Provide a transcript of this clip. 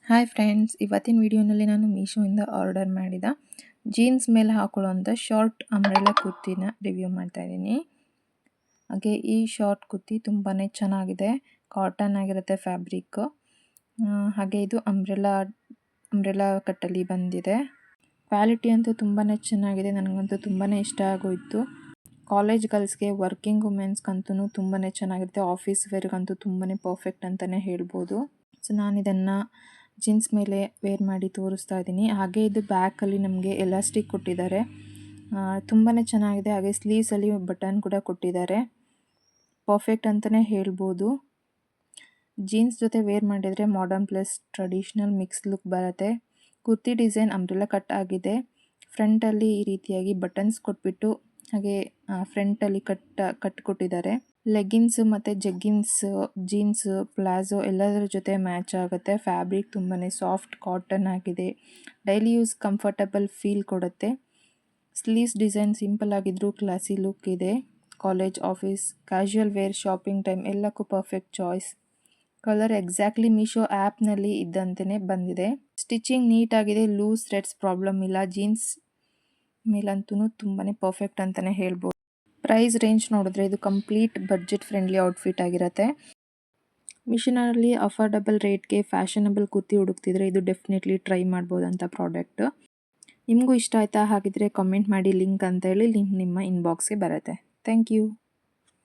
Hi friends, ಇವತ್ತಿನ ವಿಡಿಯೋನಲ್ಲಿ ನಾನು ಮೀಶೋಯಿಂದ ಆರ್ಡರ್ ಮಾಡಿದ ಜೀನ್ಸ್ ಮೇಲೆ ಹಾಕೊಳ್ಳುವಂಥ ಶಾರ್ಟ್ ಅಂಬ್ರೆಲಾ ಕುರ್ತಿನ ರಿವ್ಯೂ ಮಾಡ್ತಾ ಇದ್ದೀನಿ. ಹಾಗೆ ಈ ಶಾರ್ಟ್ ಕುರ್ತಿ ತುಂಬಾ ಚೆನ್ನಾಗಿದೆ, ಕಾಟನ್ ಆಗಿರುತ್ತೆ ಫ್ಯಾಬ್ರಿಕ್ಕು. ಹಾಗೆ ಇದು ಅಂಬ್ರೆಲಾ ಕಟ್ಟಲ್ಲಿ ಬಂದಿದೆ. ಕ್ವಾಲಿಟಿ ಅಂತೂ ತುಂಬಾ ಚೆನ್ನಾಗಿದೆ, ನನಗಂತೂ ತುಂಬಾ ಇಷ್ಟ ಆಗೋಯಿತು. ಕಾಲೇಜ್ ಗರ್ಲ್ಸ್ಗೆ, ವರ್ಕಿಂಗ್ ವುಮೆನ್ಸ್ಗಂತೂ ತುಂಬಾ ಚೆನ್ನಾಗಿರುತ್ತೆ, ಆಫೀಸ್ ವೇರ್ಗಂತೂ ತುಂಬಾ ಪರ್ಫೆಕ್ಟ್ ಅಂತಲೇ ಹೇಳ್ಬೋದು. ಸೊ ನಾನು ಇದನ್ನು ಜೀನ್ಸ್ ಮೇಲೆ ವೇರ್ ಮಾಡಿ ತೋರಿಸ್ತಾ ಇದ್ದೀನಿ. ಹಾಗೆ ಇದು ಬ್ಯಾಕಲ್ಲಿ ನಮಗೆ ಎಲಾಸ್ಟಿಕ್ ಕೊಟ್ಟಿದ್ದಾರೆ, ತುಂಬಾ ಚೆನ್ನಾಗಿದೆ. ಹಾಗೆ ಸ್ಲೀವ್ಸಲ್ಲಿ ಬಟನ್ ಕೂಡ ಕೊಟ್ಟಿದ್ದಾರೆ, ಪರ್ಫೆಕ್ಟ್ ಅಂತಲೇ ಹೇಳ್ಬೋದು. ಜೀನ್ಸ್ ಜೊತೆ ವೇರ್ ಮಾಡಿದರೆ modern plus traditional mix look ಬರುತ್ತೆ. ಕುರ್ತಿ ಡಿಸೈನ್ ಅಂಬ್ರೆಲಾ ಕಟ್ ಆಗಿದೆ. ಫ್ರಂಟಲ್ಲಿ ಈ ರೀತಿಯಾಗಿ ಬಟನ್ಸ್ ಕೊಟ್ಬಿಟ್ಟು ಹಾಗೆ ಫ್ರಂಟಲ್ಲಿ ಕಟ್ ಕೊಟ್ಟಿದ್ದಾರೆ. ಲೆಗ್ಗಿನ್ಸ್ ಮತ್ತು ಜಗ್ಗಿನ್ಸ್, ಜೀನ್ಸ್, ಪ್ಲಾಜೋ ಎಲ್ಲದರ ಜೊತೆ ಮ್ಯಾಚ್ ಆಗುತ್ತೆ. ಫ್ಯಾಬ್ರಿಕ್ ತುಂಬಾ ಸಾಫ್ಟ್ ಕಾಟನ್ ಆಗಿದೆ, ಡೈಲಿ ಯೂಸ್ ಕಂಫರ್ಟಬಲ್ ಫೀಲ್ ಕೊಡುತ್ತೆ. ಸ್ಲೀವ್ಸ್ ಡಿಸೈನ್ ಸಿಂಪಲ್ ಆಗಿದ್ರೂ ಕ್ಲಾಸಿ ಲುಕ್ ಇದೆ. College, office, casual wear, shopping time ಎಲ್ಲಕ್ಕೂ perfect choice. Colour exactly Meesho ಆ್ಯಪ್ನಲ್ಲಿ ಇದ್ದಂತೆಯೇ ಬಂದಿದೆ. ಸ್ಟಿಚಿಂಗ್ ನೀಟಾಗಿದೆ, ಲೂಸ್ ಥ್ರೆಡ್ಸ್ ಪ್ರಾಬ್ಲಮ್ ಇಲ್ಲ. ಜೀನ್ಸ್ ಮೇಲಂತೂ ತುಂಬಾ ಪರ್ಫೆಕ್ಟ್ ಅಂತಲೇ ಹೇಳ್ಬೋದು. ಪ್ರೈಸ್ ರೇಂಜ್ ನೋಡಿದ್ರೆ ಇದು ಕಂಪ್ಲೀಟ್ ಬಡ್ಜೆಟ್ ಫ್ರೆಂಡ್ಲಿ ಔಟ್ಫಿಟ್ ಆಗಿರುತ್ತೆ. ಮೀಶೋನಲ್ಲಿ ಅಫೋರ್ಡಬಲ್ ರೇಟ್ಗೆ ಫ್ಯಾಷನಬಲ್ ಕುರ್ತಿ ಹುಡುಕ್ತಿದ್ರೆ ಇದು ಡೆಫಿನೆಟ್ಲಿ ಟ್ರೈ ಮಾಡ್ಬೋದಂಥ ಪ್ರಾಡಕ್ಟ್. ನಿಮಗೂ ಇಷ್ಟ ಆಯಿತಾ? ಹಾಗಿದ್ರೆ ಕಾಮೆಂಟ್ ಮಾಡಿ ಲಿಂಕ್ ಅಂತ ಹೇಳಿ, ಲಿಂಕ್ ನಿಮ್ಮ ಇನ್ಬಾಕ್ಸ್ಗೆ ಬರುತ್ತೆ. Thank you.